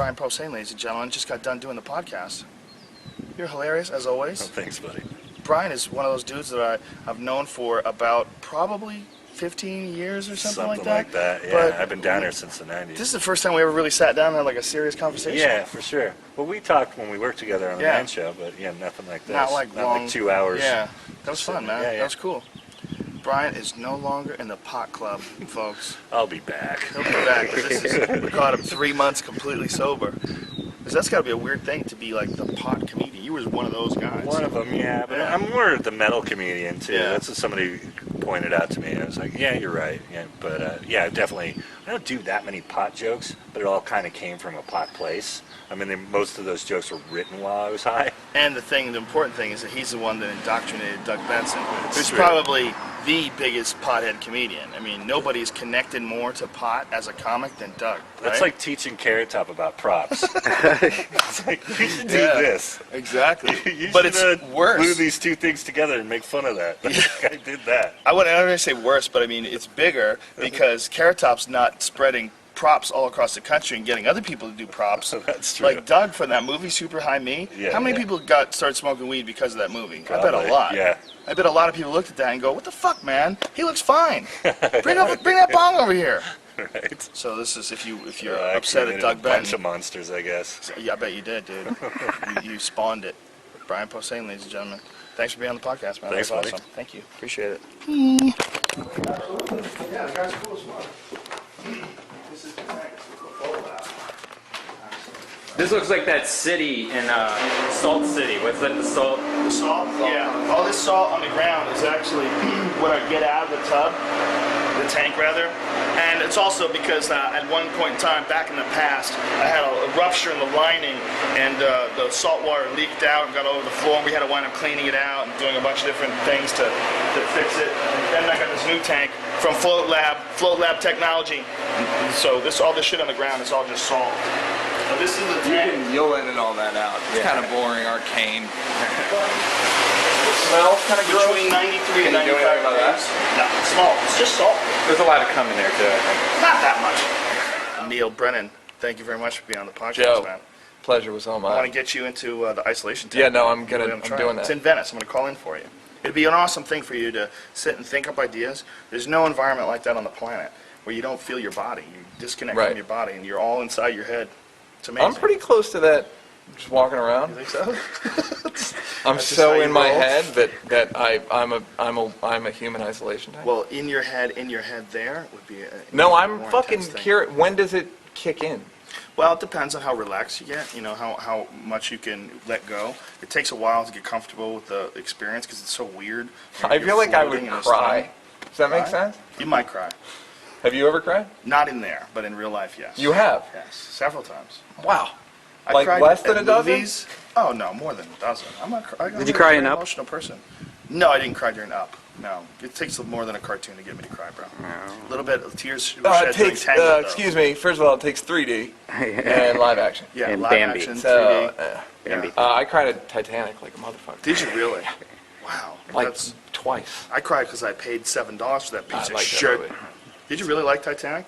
Brian Posehn, ladies and gentlemen. Just got done doing the podcast. You're hilarious, as always. Oh, thanks, buddy. Brian is one of those dudes that I've known for about probably 15 years or something like that. Yeah. But I've been down here since the 90s. This is the first time we ever really sat down and had like a serious conversation. Yeah, for sure. Well, we talked when we worked together on the Man Show, but yeah, nothing like this. Not like 2 hours. Yeah, that was fun, man. Yeah. That was cool. Brian is no longer in the pot club, folks. I'll be back. He'll be back. We caught him 3 months completely sober. Because that's got to be a weird thing to be like the pot comedian. You were one of those guys. One of them, yeah. But I'm more the metal comedian, too. Yeah. That's what somebody pointed out to me. I was like, yeah, you're right. Yeah, but yeah, definitely. I don't do that many pot jokes, but it all kind of came from a pot place. I mean, most of those jokes were written while I was high. And the important thing is that he's the one that indoctrinated Doug Benson, who's true. probably the biggest pothead comedian. I mean, nobody's connected more to pot as a comic than Doug. Right? That's like teaching Carrot Top about props. It's like, you should do this. Exactly. You But should, it's worse. glue these two things together and make fun of that. I did that. I wouldn't say worse, but I mean, it's bigger because Carrot Top's not spreading props all across the country and getting other people to do props. That's true. Like Doug from that movie, Super High Me. Yeah, How many people started smoking weed because of that movie? Probably. I bet a lot. Yeah. I bet a lot of people looked at that and go, "What the fuck, man? He looks fine. Bring that bong over here." Right. So this is if you're I upset at created Doug a bunch Benson. of monsters, I guess. Yeah, I bet you did, dude. you spawned it. Brian Posehn, ladies and gentlemen. Thanks for being on the podcast, man. Thanks, that was buddy. awesome. Thank you. Appreciate it. Yeah, the guy's cool as fuck. This is the thing. This looks like that city in Salt City. What's that? The salt? The salt? Yeah. All this salt on the ground is actually what I get out of the tub, the tank rather. And it's also because at one point in time, back in the past, I had a rupture in the lining and the salt water leaked out and got all over the floor. And we had to wind up cleaning it out and doing a bunch of different things to fix it. And then I got this new tank from Float Lab Technology. And so all this shit on the ground is all just salt. So this is the tank. You'll edit all that out. It's kind of boring, arcane. It smells kind of between 93 and 95 Can you do anything about that? degrees. No, it's small. It's just salt. There's a lot of cum in there too, I think. Not that much. Neil Brennan, thank you very much for being on the podcast, Joe, man. pleasure was all I want to mine. get you into the isolation tent. Yeah, no, I'm We're doing It's that. in Venice. I'm going to call in for you. It'd be an awesome thing for you to sit and think up ideas. There's no environment like that on the planet where you don't feel your body. You disconnect Right. from your body and you're all inside your head. It's amazing. I'm pretty close to that, just walking You around. think so? I'm That's just so how you in my roll? head that I'm a human isolation type. Well, in your head there would be a No, more I'm fucking intense thing. curious. When does it kick in? Well, it depends on how relaxed you get, you know, how much you can let go. It takes a while to get comfortable with the experience because it's so weird. I feel like I would Floating in a cry. storm. Does that make Cry? sense? You might cry. Have you ever cried? Not in there, but in real life, yes. You have? Yes, several times. Wow. I Like cried less than at a dozen? movies. Oh, no, more than a dozen. Did you cry in an Up? emotional person. No, I didn't cry during Up. No. It takes more than a cartoon to get me to cry, bro. A little bit of tears were shed It during takes, Tangled, though. excuse me, first of all, it takes 3D and live action. Yeah, and live Bambi. action, 3D. So, Bambi. I cried at Titanic like a motherfucker. Did you really? Wow. Like That's, twice. I cried because I paid $7 for that piece I of like that shit. movie. Did you really like Titanic?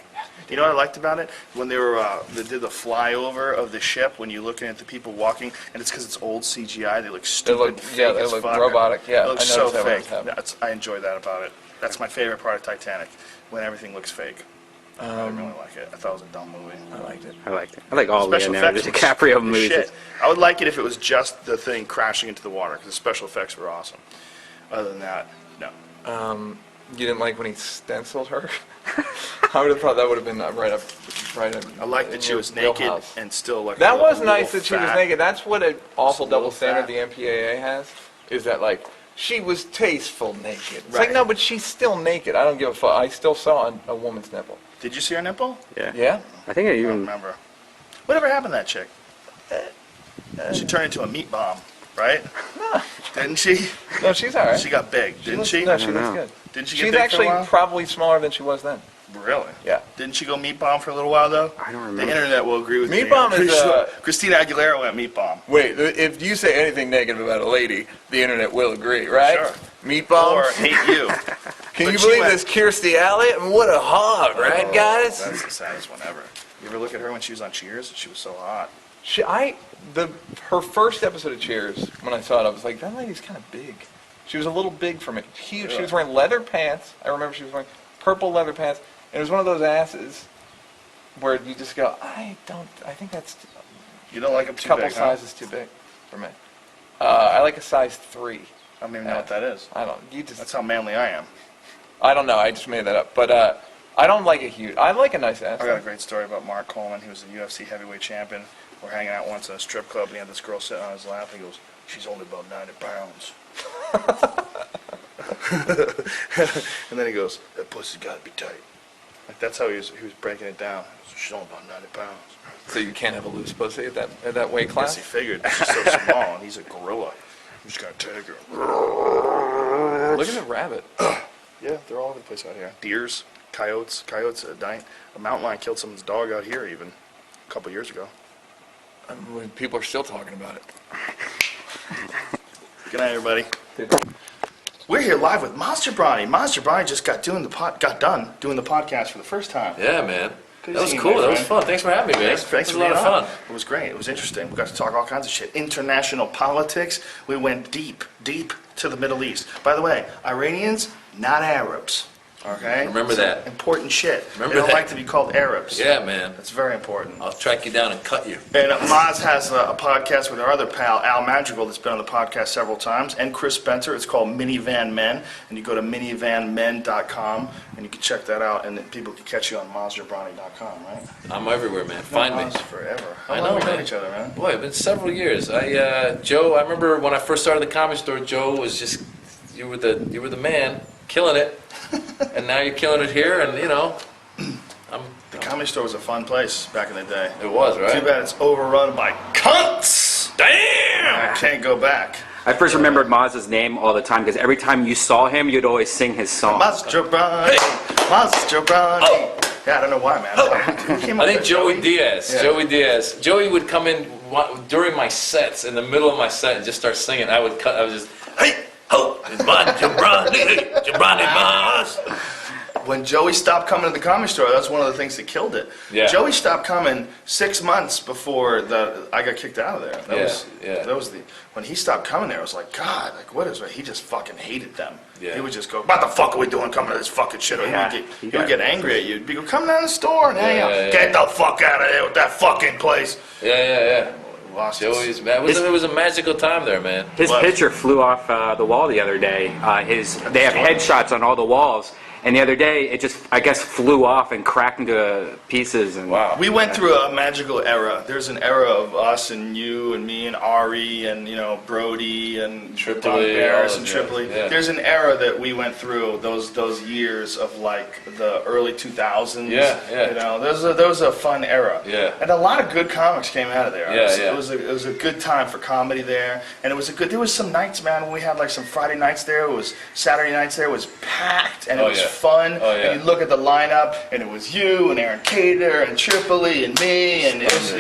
You know what I liked about it? When they did the flyover of the ship, when you're looking at the people walking, and it's because it's old CGI, they look stupid. look- fake yeah, they as look fuck. robotic, yeah, It looks I so noticed that when it was fake. happening. I enjoy that about it. That's my favorite part of Titanic, when everything looks fake. I really like it. I thought it was a dumb movie. I liked it. I liked it. I like all Special Leonardo effects DiCaprio were movies. shit. I would like it if it was just the thing crashing into the water, because the special effects were awesome. Other than that, no. You didn't like when he stenciled her? I would have thought that would have been right up. I liked that she was naked and still like. That a was little nice that she was fat. naked. That's what an awful Just a little double standard fat. the MPAA has. Is that like she was tasteful naked? It's Right. like no, but she's still naked. I don't give a fuck. I still saw a woman's nipple. Did you see her nipple? Yeah. Yeah. I think I I don't even. remember. Whatever happened to that chick? She turned into a meat bomb, right? Didn't she? No, she's all right. She got big, didn't she? No, she I don't looks know. good. Didn't she get She's big actually for a while? probably smaller than she was then. Really? Yeah. Didn't she go meat bomb for a little while though? I don't The remember. internet will agree with Meat me. bomb I'm pretty is, sure Christina Aguilera went meat bomb. Wait, if you say anything negative about a lady, the internet will agree, right? Sure. Meat bombs. Or hate you. Can but you she believe went- this Kirstie Alley? What a hog, right, Oh, guys? That's the saddest one ever. You ever look at her when she was on Cheers? She was so hot. Her first episode of Cheers, when I saw it, I was like, that lady's kind of big. She was a little big for me. Huge. She was wearing leather pants. I remember she was wearing purple leather pants. And it was one of those asses where you just go, I think that's You don't like them too a couple big, huh? sizes too big for me. I like a size 3. I don't even know what that is. I don't. You just. That's how manly I am. I don't know. I just made that up. But I don't like a huge. I like a nice ass. I got a great story about Mark Coleman. He was the UFC heavyweight champion. We're hanging out once in a strip club, and he had this girl sitting on his lap. He goes, "She's only about 90 pounds." And then he goes, "That pussy's got to be tight." Like that's how he was breaking it down. She's only about 90 pounds. So you can't have a loose pussy at that weight class. Yes, he figured. She's so small, and he's a gorilla. You just gotta take her. Look at the rabbit. Yeah, they're all over the place out here. Deers, coyotes, a mountain lion killed someone's dog out here even a couple years ago. When people are still talking about it. Good night, everybody. We're here live with Monster Bronny. Monster Bronny just got done doing the podcast for the first time. Yeah, man. Good That was seeing you, cool. my That was friend. fun. Thanks for having me, man. Thanks It for was a lot being of on. fun. It was great. It was interesting. We got to talk all kinds of shit. International politics. We went deep to the Middle East. By the way, Iranians, not Arabs. Okay? Remember So, that. important shit. Remember they don't that. like to be called Arabs. Yeah, man. That's very important. I'll track you down and cut you. And Maz has a podcast with our other pal, Al Madrigal, that's been on the podcast several times, and Chris Spencer. It's called Minivan Men, and you go to minivanmen.com, and you can check that out, and then people can catch you on mazderbrownie.com, right? I'm everywhere, man. Find me. Maz forever. How I long know, have we known man. each other, man? Boy, it's been several years. Joe, I remember when I first started the comedy store, Joe was just, you were the man, killing it. And now you're killing it here, and The Comedy Store was a fun place back in the day. it was, right? Too bad it's overrun by cunts. Damn! I can't go back. I first remembered Maz's name all the time because every time you saw him, you'd always sing his song. Master Bronny, Master Bronny. Oh. Yeah, I don't know why, man. Who came I up think with Joey Diaz. Yeah. Joey Diaz. Joey would come in during my sets, in the middle of my set, and just start singing. I would cut. I was just, hey, ho, it's my Jabrani Maz. When Joey stopped coming to the Comedy Store, that's one of the things that killed it. Yeah. Joey stopped coming 6 months before I got kicked out of there. That was when he stopped coming there. I was like, God, like what is it? He just fucking hated them. Yeah. He would just go, what the fuck are we doing coming to this fucking shit? Or Yeah. he would get angry at you. He'd go, come down to the store and hang out. Yeah. Get the fuck out of there with that fucking place. Yeah. Lost Joey's man. It was a magical time there, man. His What? picture flew off the wall the other day. They have headshots on all the walls, and the other day it just, I guess, flew off and cracked into pieces. And Wow. We went through a magical era. There's an era of us and you and me and Ari and Brody and Tripoli, Don Barris all and those, Tripoli. yeah. There's an era that we went through. Those years of like the early 2000s. Yeah. There was a fun era. Yeah. And a lot of good comics came out of there. Yeah. It was a good time for comedy there, and there was some nights, man, when we had like some Friday nights there. It was Saturday nights there. It was packed and it was fun. Oh, yeah. And you look at the lineup, and it was you and Aaron Cater and Tripoli and me, and it was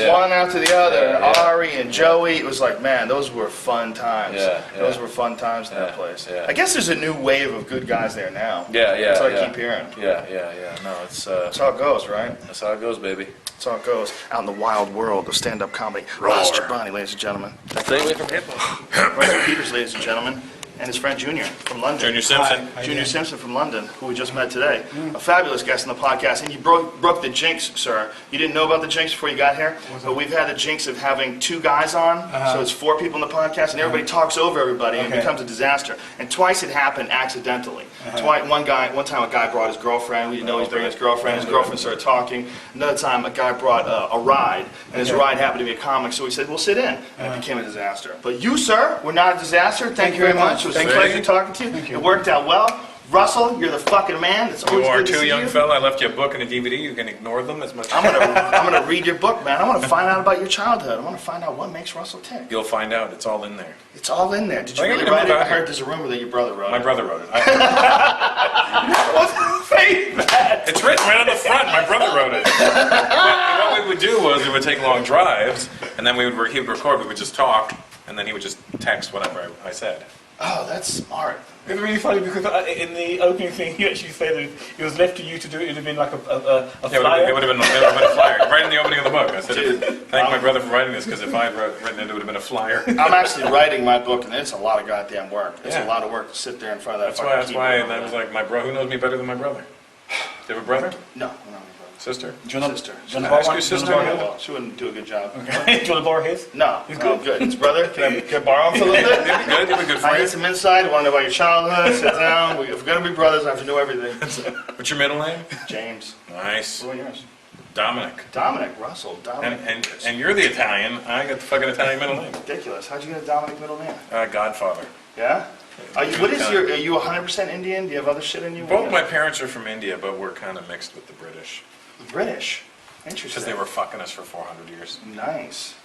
one after the other. Yeah. Ari and Joey. It was like, man, those were fun times. Yeah. Those were fun times in that Yeah. place. Yeah. I guess there's a new wave of good guys there now. Yeah. That's what I keep hearing. Yeah. No, it's That's how it goes, right? that's how it goes, baby. That's how it goes out in the wild world of stand-up comedy. Ross Giovanni, ladies and gentlemen. Stay away from hip hop. Roger Peters, ladies and gentlemen, and his friend Junior from London. Junior Simpson. Junior Simpson from London, who we just met today. A fabulous guest on the podcast. And you broke the jinx, sir. You didn't know about the jinx before you got here, but we've had the jinx of having 2 guys on, so it's 4 people in the podcast, and everybody talks over everybody, and it becomes a disaster. And twice it happened accidentally. One time a guy brought his girlfriend. We didn't know he was bringing his girlfriend. His girlfriend started talking. Another time a guy brought a ride, and his ride happened to be a comic, so we said, we'll sit in. And it became a disaster. But you, sir, were not a disaster. Thank you very much. It was a pleasure talking to you. It worked out well. Russell, you're the fucking man. It's always You are good to too, see young you. fella. I left you a book and a DVD. You can ignore them as much as I'm gonna read your book, man. I want to find out about your childhood. I want to find out what makes Russell tick. you'll find out. It's all in there. It's all in there. Did you I think really I'm write it? gonna move I out here. heard there's a rumor that your brother wrote it. My brother wrote it. What's the fake that? It's written right on the front. My brother wrote it. What we would do was we would take long drives, and then he would record. We would just talk, and then he would just text whatever I said. Oh, that's smart. It's really funny because in the opening thing, you actually say that it was left to you to do it. It would have been like a flyer. It would have been a flyer. Right in the opening of the book. I said, thank my brother for writing this, because if I had written it, it would have been a flyer. I'm actually writing my book, and it's a lot of goddamn work. It's Yeah. a lot of work to sit there in front of that. That's why that was like, my bro, who knows me better than my brother? Do you have a brother? No, no, Sister? Do you want sister. to Ask borrow your one? sister. Do you want to Well, she wouldn't do a good job. borrow his? No, He's oh, good. good. His brother, can I borrow him for a little bit? He'd be good. He'd be good for I you. need some insight. I want to know about your childhood. Sit down. If we're gonna be brothers, I have to know everything. What's your middle name? James. Nice. What are yours? Dominic. Dominic Russell. Dominic. And you're the Italian. I got the fucking Italian middle name. Ridiculous. How'd you get a Dominic middle name? Godfather. Yeah. Are you 100% Indian? Do you have other shit in you? Both my parents are from India, but we're kind of mixed with the British. British. Because Interesting. they were fucking us for 400 years. Nice.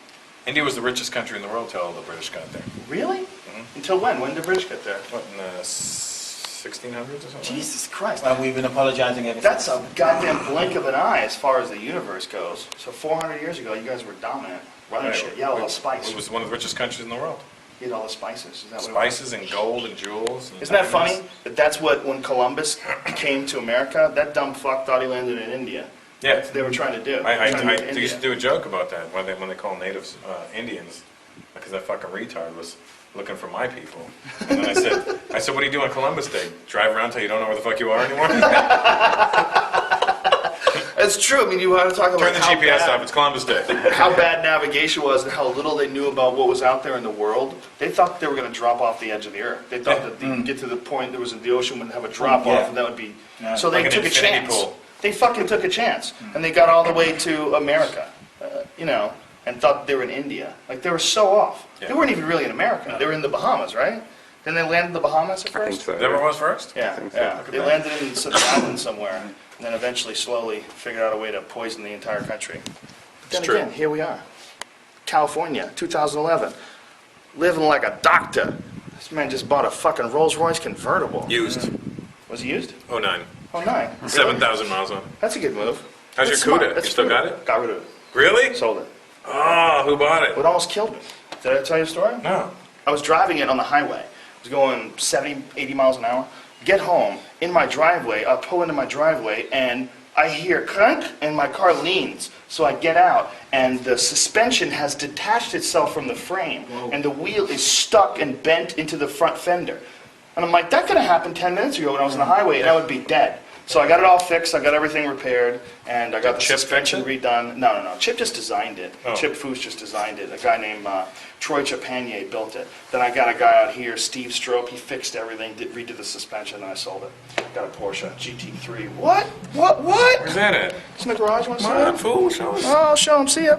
India was the richest country in the world till the British got there. Really? Until when? When did the British get there? What, in the 1600s or something? Jesus Christ. Well, we've been apologizing ever That's a goddamn blink of an eye as far as the universe goes. So 400 years ago, you guys were dominant, running Right. shit. Yeah, all the spice. It was one of the richest countries in the world. You had all the spices. Is that what it was? Spices and gold and jewels. And Isn't that diamonds. funny? That's what, when Columbus came to America, that dumb fuck thought he landed in India. Yeah. They were trying to do. I Trying to make India. used to do a joke about that when they call natives Indians, because that fucking retard was looking for my people. And then I said, what do you do on Columbus Day? Drive around till you don't know where the fuck you are anymore? It's true. I mean, you want to talk about Turn the how GPS bad- off. It's Columbus Day. how bad navigation was and how little they knew about what was out there in the world. They thought they were going to drop off the edge of the earth. They thought that they'd get to the point there was the ocean would have a drop off, and that would be. So they Like an took a infinity chance. pool. They fucking took a chance, and they got all the way to America, and thought they were in India. Like they were so off. Yeah. They weren't even really in America. They were in the Bahamas, right? Didn't they land in the Bahamas at I think first? so. Is that where it was first? Yeah, yeah. They landed in some island somewhere, and then eventually, slowly, figured out a way to poison the entire country. But then It's true. again, here we are, California, 2011, living like a doctor. This man just bought a fucking Rolls Royce convertible. Used. Was it used? 09. Oh, nine. 7,000 miles on it. That's a good move. How's That's your smart. CUDA? That's You still smart. got it? Got rid of it. Really? Sold it. Oh, who bought it? It almost killed me. Did I tell you a story? No. I was driving it on the highway. I was going 70, 80 miles an hour. Get home, in my driveway, I pull into my driveway, and I hear crank, and my car leans. So I get out, and the suspension has detached itself from the frame, and the wheel is stuck and bent into the front fender. And I'm like, that could have happened 10 minutes ago when I was on the highway, and I would be dead. So I got it all fixed, I got everything repaired, and I got the Chip suspension fix redone. No. Chip just designed it. Oh. Chip Foose just designed it. A guy named Troy Chapanier built it. Then I got a guy out here, Steve Strope, he fixed everything, redid the suspension, and I sold it. Got a Porsche GT3. What? Where's that at? It's in the garage, want to see Come on, it? fool. Show us. Oh, I'll show him, see ya.